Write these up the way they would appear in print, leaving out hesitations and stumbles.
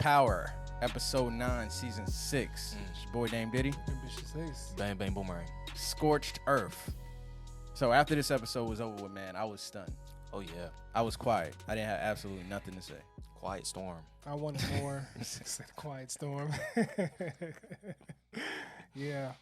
Power, episode 9, season 6. It's your boy Dame Diddy. Ambitious Ace. Bang, bang, boomerang. Scorched Earth. So after this episode was over with, man, I was stunned. Oh, yeah. I was quiet. I didn't have absolutely nothing to say. Quiet storm. I wanted more. It's a quiet storm. Yeah.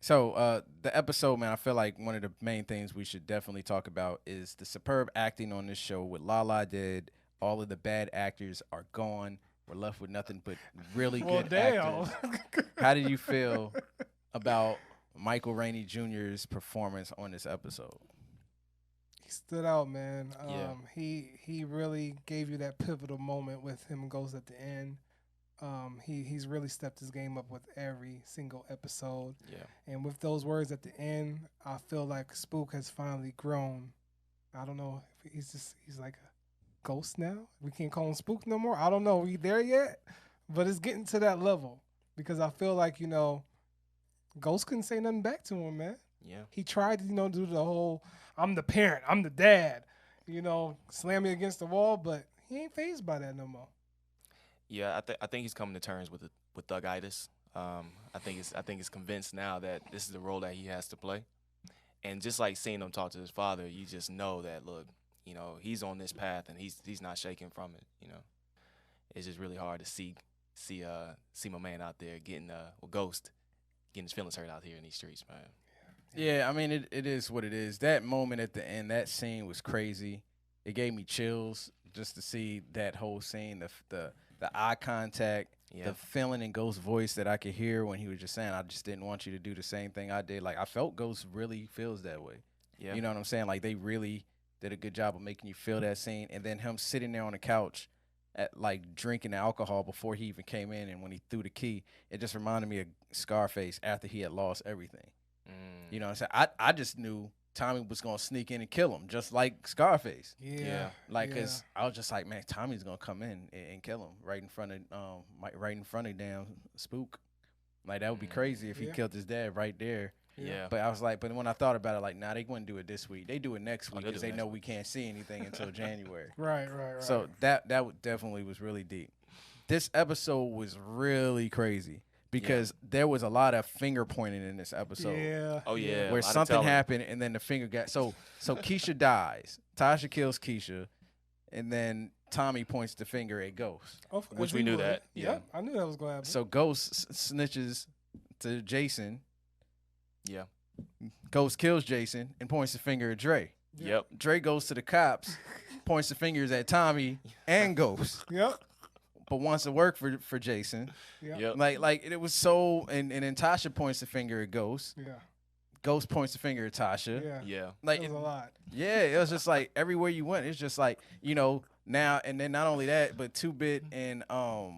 So the episode, man, I feel like one of the main things we should definitely talk about is the superb acting on this show. With Lala dead, all of the bad actors are gone. We're left with nothing but really good actors. How did you feel about Michael Rainey Jr.'s performance on this episode? He stood out, man. Yeah. He really gave you that pivotal moment with him and Ghost at the end. He's really stepped his game up with every single episode. Yeah. And with those words at the end, I feel like Spook has finally grown. I don't know if he's like a ghost now. We can't call him Spook no more. I don't know. Are we there yet? But it's getting to that level because I feel like, Ghost couldn't say nothing back to him, man. Yeah. He tried to, do the whole, I'm the parent, I'm the dad, slam me against the wall, but he ain't fazed by that no more. Yeah, I think he's coming to terms with thugitis. I think he's convinced now that this is the role that he has to play. And just like seeing him talk to his father, you just know that, look, he's on this path and he's not shaking from it. It's just really hard to see my man out there getting Ghost getting his feelings hurt out here in these streets, man. Yeah, I mean, it is what it is. That moment at the end, that scene was crazy. It gave me chills just to see that whole scene, the eye contact, Yeah. the feeling in Ghost's voice that I could hear when he was just saying, I just didn't want you to do the same thing I did. Like, I felt Ghost really feels that way. Yeah. You know what I'm saying? Like, they really did a good job of making you feel that scene. And then him sitting there on the couch drinking the alcohol before he even came in, and when he threw the key, it just reminded me of Scarface after he had lost everything. You know what I'm saying? I just knew Tommy was going to sneak in and kill him, just like Scarface. Yeah. Because I was just like, man, Tommy's going to come in and kill him right in front of damn Spook. Like, that would be crazy if he killed his dad right there. Yeah. But I was like, but when I thought about it, like, nah, they wouldn't do it this week. They do it next week they'll because do it they next know we can't see anything until January. Right. So that definitely was really deep. This episode was really crazy because there was a lot of finger pointing in this episode. Yeah. Oh, yeah. Where something happened and then the finger got so Keisha dies. Tasha kills Keisha, and then Tommy points the finger at Ghost. Which we knew that. Yeah. I knew that was going to happen. So Ghost snitches to Jason. Yeah. Ghost kills Jason and points the finger at Dre. Yep. Dre goes to the cops, points the fingers at Tommy and Ghost. Yep. But wants to work for Jason. Yep. Like it was so, and then Tasha points the finger at Ghost. Yeah. Ghost points the finger at Tasha. Yeah. Yeah. Like That was a lot. Yeah, it was just like everywhere you went, it's just like, now, and then not only that, but 2-Bit and Oh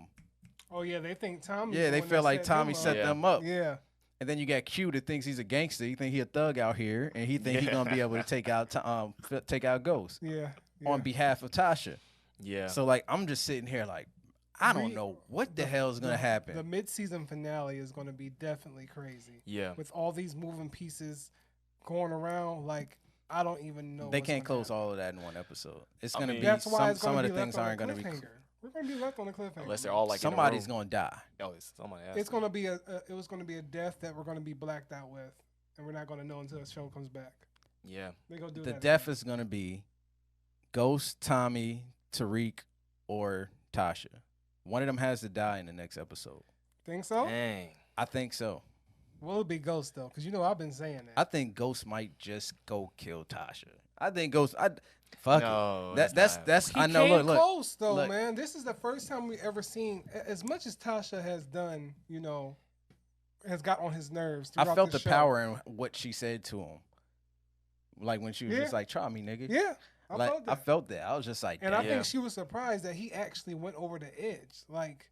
yeah, they think Tommy. yeah, they feel like Tommy set them up. Yeah. And then you got Q that thinks he's a gangster. He think he a thug out here, and he think he gonna be able to take out Ghost Yeah. on behalf of Tasha. Yeah. So like, I'm just sitting here like, I don't know what the hell is gonna happen. The mid-season finale is going to be definitely crazy. Yeah. With all these moving pieces going around, like I don't even know. They can't close all of that in one episode. It's I gonna mean, be That's why it's some going of to the be things left on aren't a gonna be. cliffhanger. We're going to be left on a cliffhanger. Unless they're all like Somebody's in a room. gonna die. Oh, somebody has It's to. going to be it was going to be a death that we're going to be blacked out with, and we're not going to know until the show comes back. Yeah. They gonna do The that. death is gonna be Ghost, Tommy, Tariq, or Tasha. One of them has to die in the next episode. Think so? Dang. I think so. Will it be Ghost though? Because I've been saying that. I think Ghost might just go kill Tasha. I think Ghost. Fuck No, it. that's That's. He I know. came Look. close though, look. man. This is the first time we ever seen as much as Tasha has done. Has got on his nerves. I throughout felt the the show. power in what she said to him. Like when she was just like, "Try me, nigga." Yeah, I like felt that. I felt that. I was just like, And damn. I think she was surprised that he actually went over the edge. Like,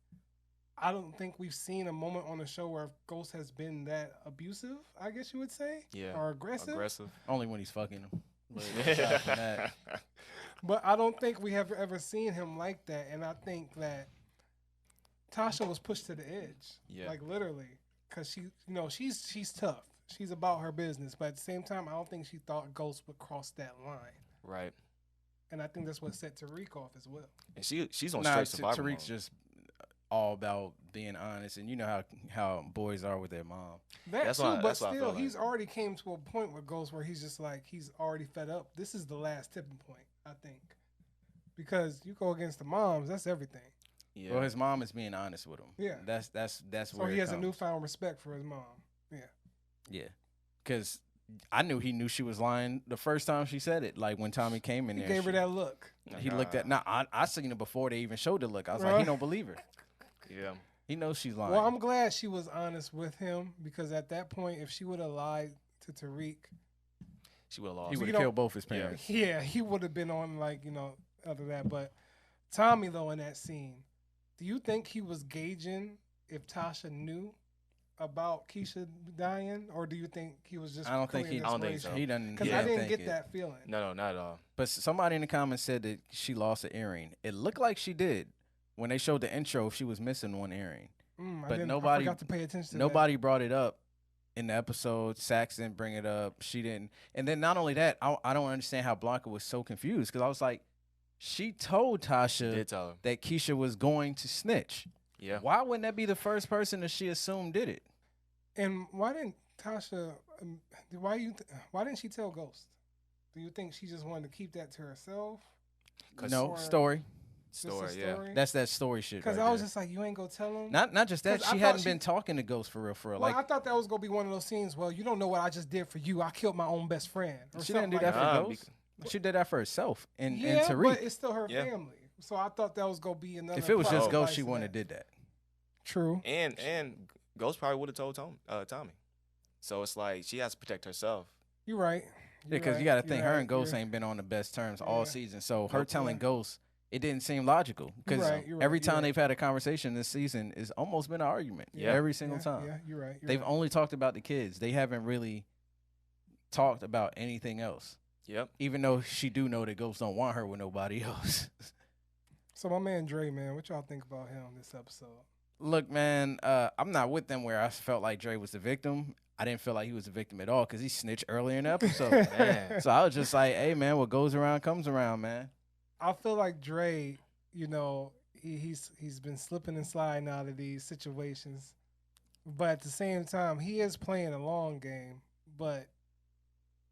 I don't think we've seen a moment on the show where Ghost has been that abusive, I guess you would say. Yeah. Or aggressive. only when he's fucking him. But aside from that, But I don't think we have ever seen him like that. And I think that Tasha was pushed to the edge. Yeah. Like, literally. Because she's tough. She's about her business. But at the same time, I don't think she thought Ghost would cross that line. Right. And I think that's what set Tariq off as well. And she's on nah, straight survival Tariq's mode. just all about being honest, and you know how boys are with their mom. That That's too, why- but that's why I still, felt like- he's already came to a point with Ghost where he's just like he's already fed up. This is the last tipping point, I think, because you go against the moms, that's everything. Yeah. Well, his mom is being honest with him. Yeah. That's So where he it has a comes. newfound respect for his mom. Yeah, Yeah, because I knew he knew she was lying the first time she said it. Like when Tommy came in he there, gave her that look. He looked at. Nah, I seen it before they even showed the look. I was like, Right. he don't believe her. Yeah. He knows she's lying. Well, I'm glad she was honest with him because at that point, if she would have lied to Tariq, She would have lost. he So would you have don't- killed both his parents. yeah, he would have been on other that. But Tommy though in that scene, do you think he was gauging if Tasha knew about Keisha dying, or do you think he was just? I don't think he. I don't think so. He doesn't. Because he I doesn't didn't think get it. that feeling. No, not at all. But somebody in the comments said that she lost an earring. It looked like she did when they showed the intro. She was missing one earring. I nobody- forgot to pay attention to Nobody brought it up in the episode. Sax didn't bring it up. She didn't. And then not only that, I don't understand how Blanca was so confused because I was like, she told She Tasha did tell her. that Keisha was going to snitch. Yeah. Why wouldn't that be the first person that she assumed did it? that. And why didn't Tasha? Why didn't she tell Ghost? Do you think she just wanted to keep that to herself? No Or story. just a Story, yeah. story? That's that story shit. Because right I was there. just like, you ain't gonna tell him. Not just that. 'Cause I She thought hadn't she- been talking to Ghost for real. Well, Like I thought that was gonna be one of those scenes. Well, you don't know what I just did for you. I killed my own best friend. Or she didn't do something that like for Nah, Ghost. She did that for herself and Yeah, Tariq. but it's still her Yeah. family. So I thought that was gonna be another. If it was just plot Ghost, she device to wouldn't have that. did that. True. And Ghost probably would have told Tommy. So it's like she has to protect herself. You're right. Yeah, because you got to think her and Ghost ain't been on the best terms all Yeah. season. So her Nope. telling Yeah. Ghost, it didn't seem logical. Because right, every you're time right. they've had a conversation this season, it's almost been an argument. Yeah. Every single time. Yeah, you're right. They've only talked about the kids. They haven't really talked about anything else. Yep. Even though she do know that Ghost don't want her with nobody else. So my man Dre, man, what y'all think about him this episode? Look, man, I'm not with them where I felt like Dre was the victim. I didn't feel like he was the victim at all because he snitched earlier in the episode. Man. So I was just like, hey, man, what goes around comes around, man. I feel like Dre, he's been slipping and sliding out of these situations, but at the same time, he is playing a long game. But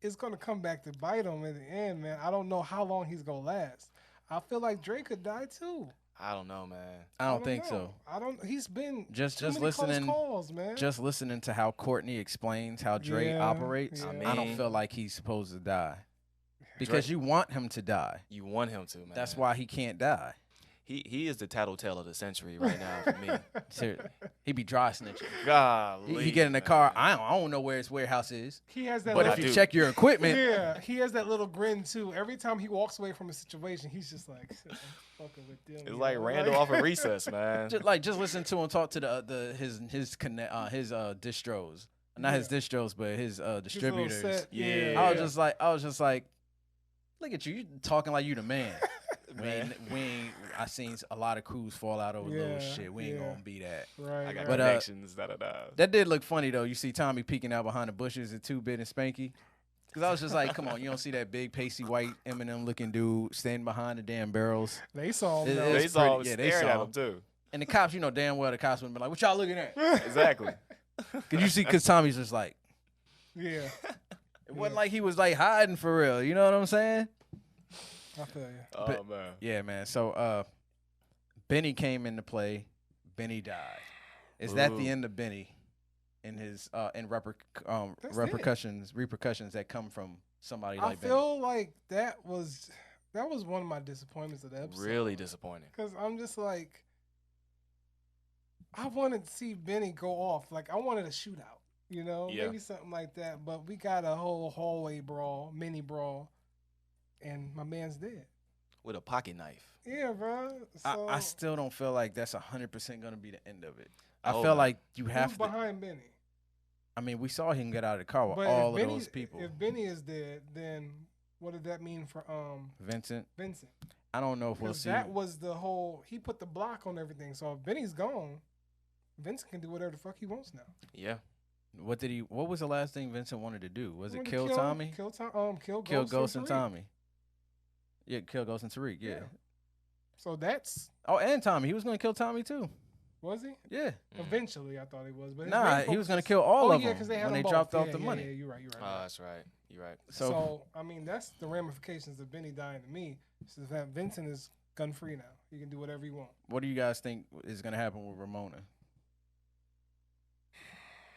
it's gonna come back to bite him in the end, man. I don't know how long he's gonna last. I feel like Dre could die too. I don't know, man. I don't think know. so. I don't. He's been Just too many listening, close calls, man. just listening to how Courtney explains how Dre Yeah, operates. yeah. I don't mean- feel like he's supposed to die because Dre- you want him to die. You want him to, man. That's why he can't die. he is the tattletale of the century right now for me. Seriously. He be dry snitching. Golly, He get in the man. car. I don't know where his warehouse is. He has that. But little, if you do. check your equipment, yeah, he has that little grin too. Every time he walks away from a situation, he's just like, "I'm fucking with them." It's you like know? Randall off of Recess, man. just listen to him talk to his distros, not his distros, but his His little distributors. set, Yeah. I was just like, look at you talking like you the man. I seen a lot of crews fall out over little Yeah, shit. We ain't yeah. gonna be that. Right. I got right. But, connections. Da da da. That did look funny though. You see Tommy peeking out behind the bushes at 2-Bit and Spanky. Cause I was just like, come on, you don't see that big pasty white Eminem looking dude standing behind the damn barrels. They saw him. It- though. it's They saw him pretty- yeah, they staring saw at him. him too. And the cops, damn well the cops would be like, what y'all looking at? Exactly. Cause Tommy's just like, Yeah, it wasn't like he was like hiding for real. You know what I'm saying? I feel you. Oh But- man. Yeah, man. So Benny came into play. Benny died. Is that the Ooh. end of Benny in his That's it. repercussions that come from somebody I like Benny? feel like that was one of my disappointments of the episode. Really disappointing. Because I'm just like, I wanted to see Benny go off. Like I wanted a shootout. Yeah. Maybe something like that. But we got a whole hallway brawl, mini brawl, and my man's dead. With a pocket knife. Yeah, bro. So I still don't feel like that's 100% going to be the end of it. I hope feel not. like you who's have to. behind Benny? I mean, we saw him get out of the car with But all if of those people. If Benny is dead, then what did that mean for Vincent, Vincent? I don't know if we'll 'Cause see. that was the whole. He put the block on everything. So if Benny's gone, Vincent can do whatever the fuck he wants now. Yeah. What was the last thing Vincent wanted to do? Was He it wanted kill to Tommy? Kill Kill Ghost and Tariq. Tommy. Yeah, kill Ghost and Tariq. Yeah. So that's Oh, and Tommy. He was going to kill Tommy too. Was he? Yeah. Eventually, I thought he was, but his Nah, main he was focus gonna kill all of them because they had when them they both. dropped off Yeah, the yeah, money. Yeah, you're right. Oh, that's right. You're right. So I mean, that's the ramifications of Benny dying to me. So that Vincent is gun free now. He can do whatever he wants. What do you guys think is gonna happen with Ramona?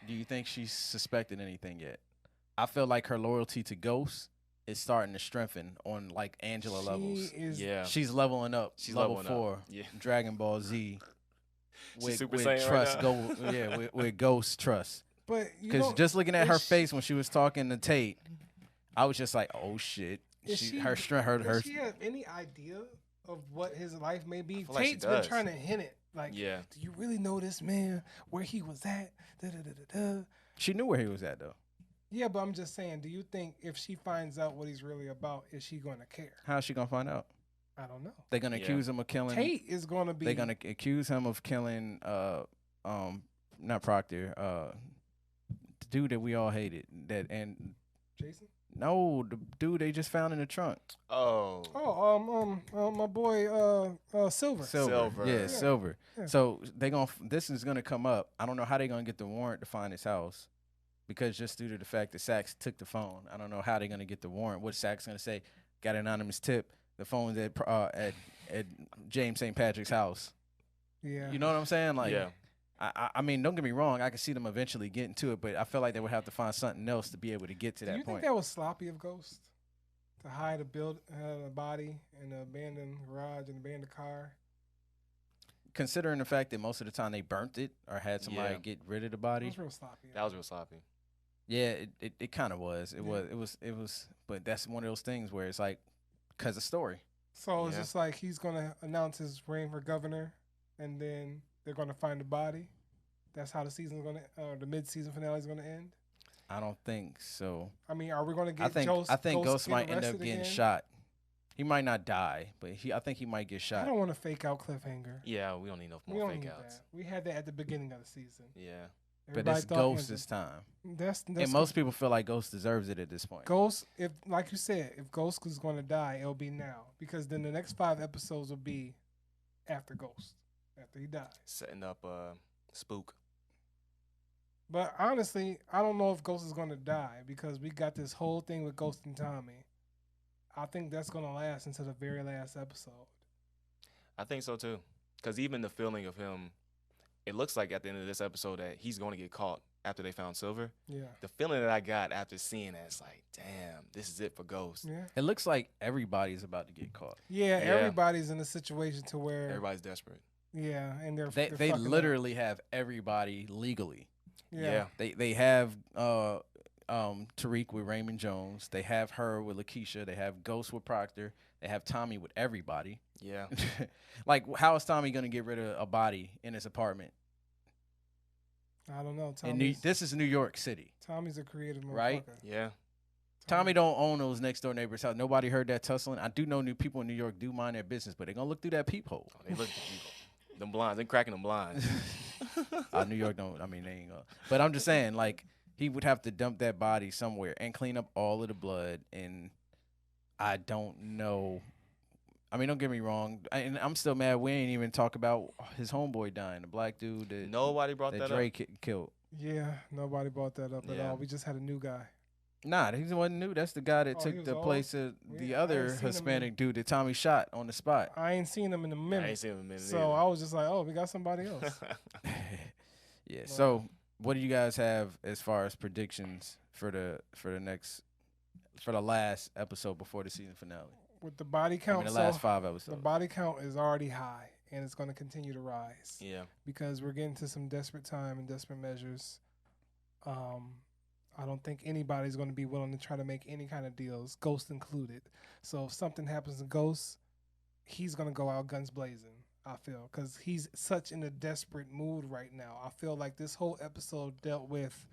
Do you think she's suspected anything yet? I feel like her loyalty to Ghost is starting to strengthen on like Angela levels. Yeah. She's leveling up. She's level leveling 4. up. Yeah. Dragon Ball Z. She's Super with Saiyan trust right go with Ghost trust. But Because just looking at her face when she was talking to Tate, I was just like, oh shit. Her strength Does she have any idea of what his life may be? Like Tate's been trying to hint it. Like, yeah. Do you really know this man? Where he was at? Da, da, da, da, da. She knew where he was at though. Yeah, but I'm just saying, do you think if she finds out what he's really about, is she going to care? How's she gonna find out? I don't know. They're gonna accuse him of killing. Tate is going to be. They're gonna accuse him of killing. Not Proctor. The dude that we all hated. Jason. No, the dude they just found in the trunk. Oh. My boy, Silver. Yeah, Silver. Yeah. So this is gonna come up. I don't know how they're gonna get the warrant to find his house, because just due to the fact that Sachs took the phone, I don't know how they're gonna get the warrant. What Sachs gonna say? Got an anonymous tip. The phone's at James St. Patrick's house. Yeah. You know what I'm saying? Like, yeah. I mean, don't get me wrong. I can see them eventually getting to it, but I feel like they would have to find something else to be able to get to that Do you point. think that was sloppy of Ghost to hide a body in an abandoned garage and abandoned car? Considering the fact that most of the time they burnt it or had somebody get rid of the body. That was real sloppy. That was real sloppy. Yeah, it kind of was. It was. But that's one of those things where it's like, because of story. So it's just like he's going to announce his reign for governor, and then they're going to find the body. That's how the season's going to, the mid-season finale is going to end. I don't think so. I mean, are we going to get? I think Ghost might end up getting again? shot. He might not die, but I think he might get shot. I don't want to fake out cliffhanger. Yeah, we don't need no We more don't fake need outs. that. We had that at the beginning of the season. Yeah. But Everybody it's thought Ghost Angela- this time. That's And most people feel like Ghost deserves it at this point. Ghost, if like you said, if Ghost is going to die, it'll be now, because then the next 5 episodes will be after Ghost, after he dies. Setting up Spook. But honestly, I don't know if Ghost is going to die, because we got this whole thing with Ghost and Tommy. I think that's going to last until the very last episode. I think so too. Because even the feeling of him, it looks like at the end of this episode that he's going to get caught after they found Silver. Yeah. The feeling that I got after seeing that is like, damn, this is it for Ghost. Yeah. It looks like everybody's about to get caught. Yeah, Yeah. everybody's in a situation to where Everybody's desperate. yeah, and they're They fucking up. literally have everybody legally. Yeah. They have Tariq with Raymond Jones. They have her with Lakeisha. They have Ghost with Proctor. They have Tommy with everybody. Yeah. Like, how is Tommy gonna get rid of a body in his apartment? I don't know. This is New York City. Tommy's a creative motherfucker. Right? Yeah. Tommy don't own those next door neighbors' house. Nobody heard that tussling. I do know new people in New York do mind their business, but they're gonna look through that peephole. Oh, they look at people. Them blinds. They cracking them blinds. New York don't. I mean, they ain't gonna. But I'm just saying, like, he would have to dump that body somewhere and clean up all of the blood. And I don't know. I mean, don't get me wrong. And I'm still mad. We ain't even talk about his homeboy dying, the black dude that Nobody brought that Dre up. killed. Yeah, nobody brought that up at Yeah. all. We just had a new guy. Nah, he wasn't new. That's the guy that Oh, he took was the old? place of the Yeah, I other ain't seen him Hispanic in- dude that Tommy shot on the spot. I ain't seen him in a I minute. ain't seen him in a minute. So I was just like, oh, we got somebody else. Yeah. So, what do you guys have as far as predictions for the last episode before the season finale? With the body count, the last 5 episodes. the body count is already high, and it's going to continue to rise. Yeah. Because we're getting to some desperate time and desperate measures. I don't think anybody's going to be willing to try to make any kind of deals, Ghost included. So if something happens to Ghost, he's going to go out guns blazing, I feel, because he's such in a desperate mood right now. I feel like this whole episode dealt with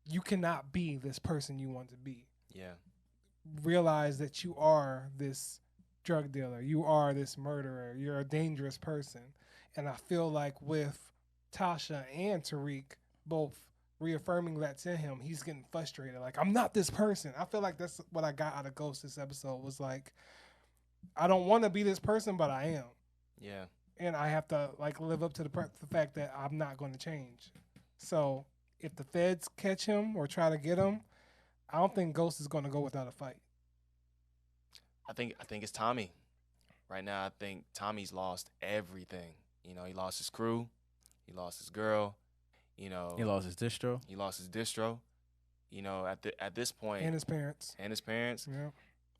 you cannot be this person you want to be. Yeah. Realize that you are this drug dealer, you are this murderer, you're a dangerous person. And I feel like with Tasha and Tariq both reaffirming that to him, he's getting frustrated. Like, I'm not this person. I feel like that's what I got out of Ghost this episode, was like, I don't want to be this person, but I am. Yeah. and I have to like live up to the fact that I'm not going to change. So if the feds catch him or try to get him, I don't think Ghost is going to go without a fight. I think it's Tommy. Right now, I think Tommy's lost everything. You know, he lost his crew, he lost his girl. You know, He lost his distro. He lost his distro. You know, at this point, And his parents. Yeah.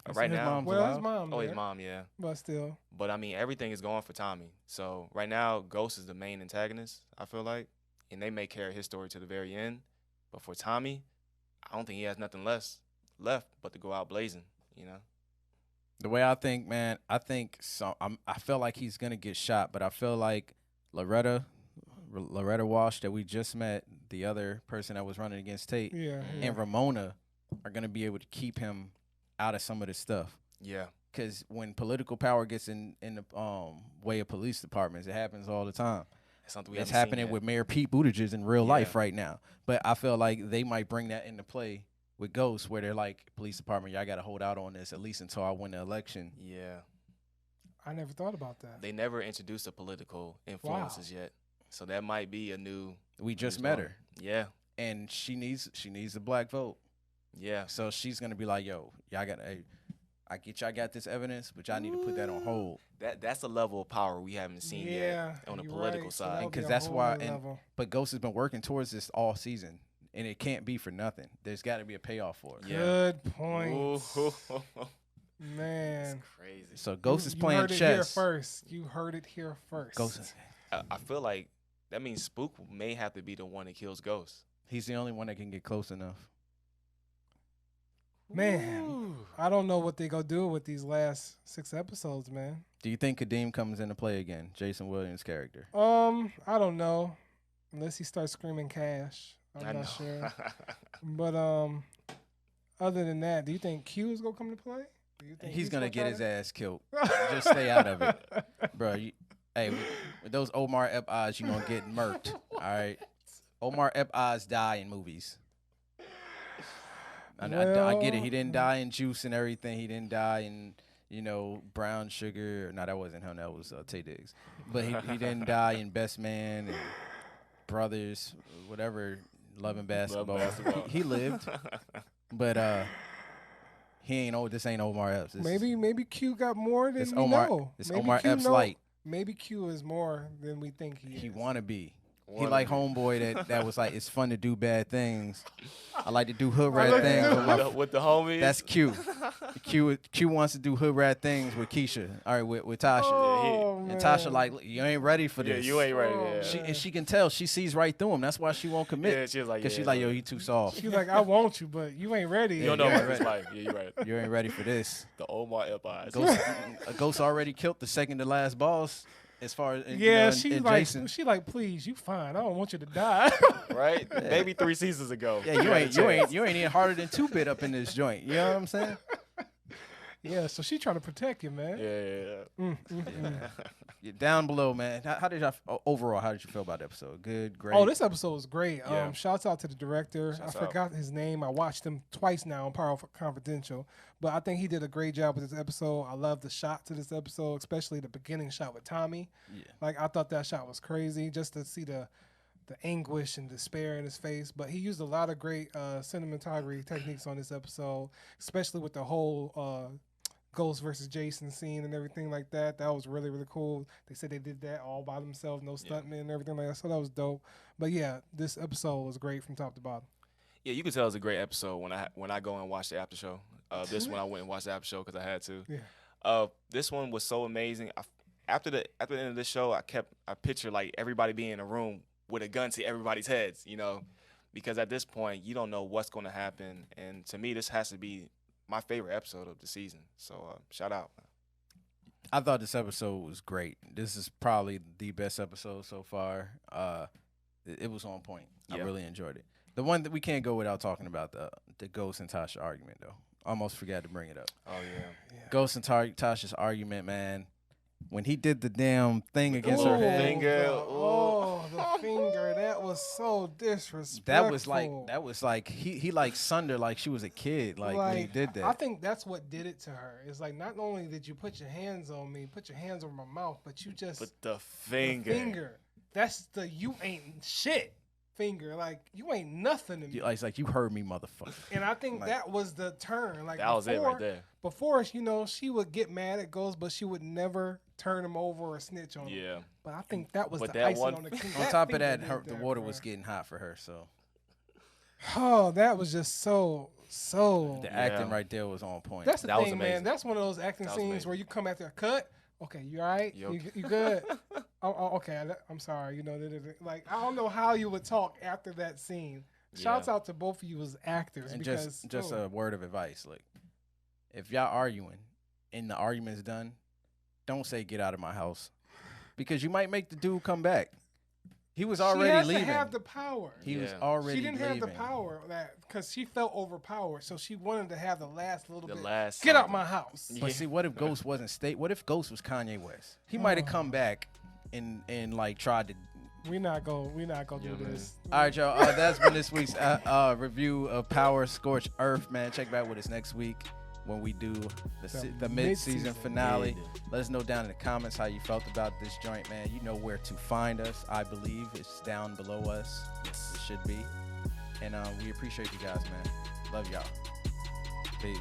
His Right now, mom's Well, alive. his mom. oh, his there, mom, yeah. But still. But I mean, everything is going for Tommy. So right now, Ghost is the main antagonist, I feel like, and they may carry his story to the very end. But for Tommy, I don't think he has nothing left but to go out blazing. You know. The way I think, man, I think I feel like he's gonna get shot, but I feel like Loretta Walsh that we just met, the other person that was running against Tate, Yeah. and Ramona are gonna be able to keep him out of some of this stuff. Yeah. Because when political power gets in the way of police departments, it happens all the time. It's something we It's haven't seen happening yet. with Mayor Pete Buttigieg in real Yeah. life right now. But I feel like they might bring that into play with Ghost, where they're like, police department, y'all got to hold out on this at least until I win the election. Yeah. I never thought about that. They never introduced the political influences yet, so that might be a new. We just new met story. her, Yeah. and she needs the black vote. Yeah. So she's gonna be like, yo, y'all got, hey, y'all got this evidence, but y'all need to put that on hold. That's a level of power we haven't seen Yeah, yet on the you're political right. So side. that would be 'cause a that's whole why- nother and- level. But Ghost has been working towards this all season, and it can't be for nothing. There's got to be a payoff for it. Yeah. Good point. Ooh. Man. It's crazy. So Ghost is You playing heard it here chess. first. You heard it here first. Ghost, I feel like that means Spook may have to be the one that kills Ghost. he's the only one that can get close enough. Man, Ooh. I don't know what they gonna do with these last 6 episodes, man. Do you think Kadeem comes into play again? Jason Williams' character. I don't know. Unless he starts screaming cash. I I'm know. not sure. But other than that, do you think Q is gonna come to play? Do you think He's gonna get try his to- ass killed. Just stay out of it, bro. Hey, with those Omar Ep eyes, you gonna get murked. All right. Omar Ep eyes die in movies. I get it. He didn't die in Juice and everything. He didn't die in, Brown Sugar. No, that wasn't him. That was Tay Diggs. But he didn't die in Best Man and Brothers, whatever, Loving Basketball. Basketball. He lived, but he ain't. This ain't Omar Epps. Maybe Q got more than It's we Omar. know. It's Maybe Omar Q Epps know- light. Maybe Q is more than we think he is. He wanna be. He like homeboy that was like, it's fun to do bad things. I like to do hood rat like to things do- with my with the homies. That's Q. Q wants to do hood rat things with Keisha. All right, with Tasha. Oh, And man. Tasha like, you ain't ready for yeah, this. you ain't right. Oh, Yeah. She can tell. She sees right through him. That's why she won't commit. Yeah, she was like, Because yeah, she's like, yo, he too soft. She's like, I want you, but you ain't ready. You don't know Yeah, about right. his life. Yeah, you're right. You ain't ready for this. The Omar Ep eyes. Ghost already killed the second to last boss. As far as Yeah, and she's Jason. like, please, you fine. I don't want you to die. Right? Maybe 3 seasons ago. Yeah, you ain't even harder than 2-bit up in this joint. You know what I'm saying? Yeah, so she trying to protect you, man. Yeah. Yeah, down below, man. How did y'all overall? How did you feel about the episode? Good, great. Oh, this episode was great. Yeah. Shouts out to the director. Shouts I out. forgot his name. I watched him twice now on Power Confidential, but I think he did a great job with this episode. I love the shots of this episode, especially the beginning shot with Tommy. Yeah. Like I thought that shot was crazy, just to see the anguish and despair in his face. But he used a lot of great cinematography techniques on this episode, especially with the whole Ghost versus Jason scene and everything like that. That was really, really cool. They said they did that all by themselves, no stuntmen and everything like that. So that was dope. But yeah, this episode was great from top to bottom. Yeah, you can tell it's a great episode when I go and watch the after show. This one I went and watched the after show because I had to. Yeah. This one was so amazing. After the end of this show, I pictured like everybody being in a room with a gun to everybody's heads, because at this point you don't know what's going to happen. And to me, this has to be my favorite episode of the season. So shout out. I thought this episode was great. This is probably the best episode so far. It was on point. I Yeah. really enjoyed it. The one that we can't go without talking about the Ghost and Tasha argument though. Almost forgot to bring it up. Oh yeah. Ghost and Tasha's argument, man. When he did the damn thing against her little head, finger. The finger. That was so disrespectful. That was like he like sunned her like she was a kid. Like when he did that. I think that's what did it to her. It's like not only did you put your hands on me, put your hands over my mouth, but you just But the finger. That's the you ain't shit finger. Like you ain't nothing to me. It's like you heard me, motherfucker. And I think that was the turn. Like that was it right there. Before, she would get mad at Ghost, but she would never turn him over or snitch on him. Yeah. But I think that was But the that icing one- on the cake. On top of that, the water was getting hot for her, so Oh, that was just so. the acting right there was on point. That's the That was thing, man. amazing. That's one of those acting That was scenes amazing. where you come after a cut. Okay, you all right? You You good? Okay, I'm sorry. Like I don't know how you would talk after that scene. Shouts out to both of you as actors. And because just a word of advice, like if y'all arguing and the argument's done, don't say get out of my house, because you might make the dude come back. He was already she has leaving. to have the power. He was Yeah. already She didn't leaving. have the power because she felt overpowered, so she wanted to have the last little The bit. last Get out something. my house. Yeah. But see, what if Ghost wasn't What if Ghost was Kanye West? He might have come back and like tried to. We not go do man. this. All right, y'all. That's been this week's review of Power Scorched Earth, man. Check back with us next week when we do the mid-season mid-season. finale. Let us know down in the comments how you felt about this joint, man. You know where to find us. I believe it's down below us. It should be. And we appreciate you guys, man. Love y'all. Peace.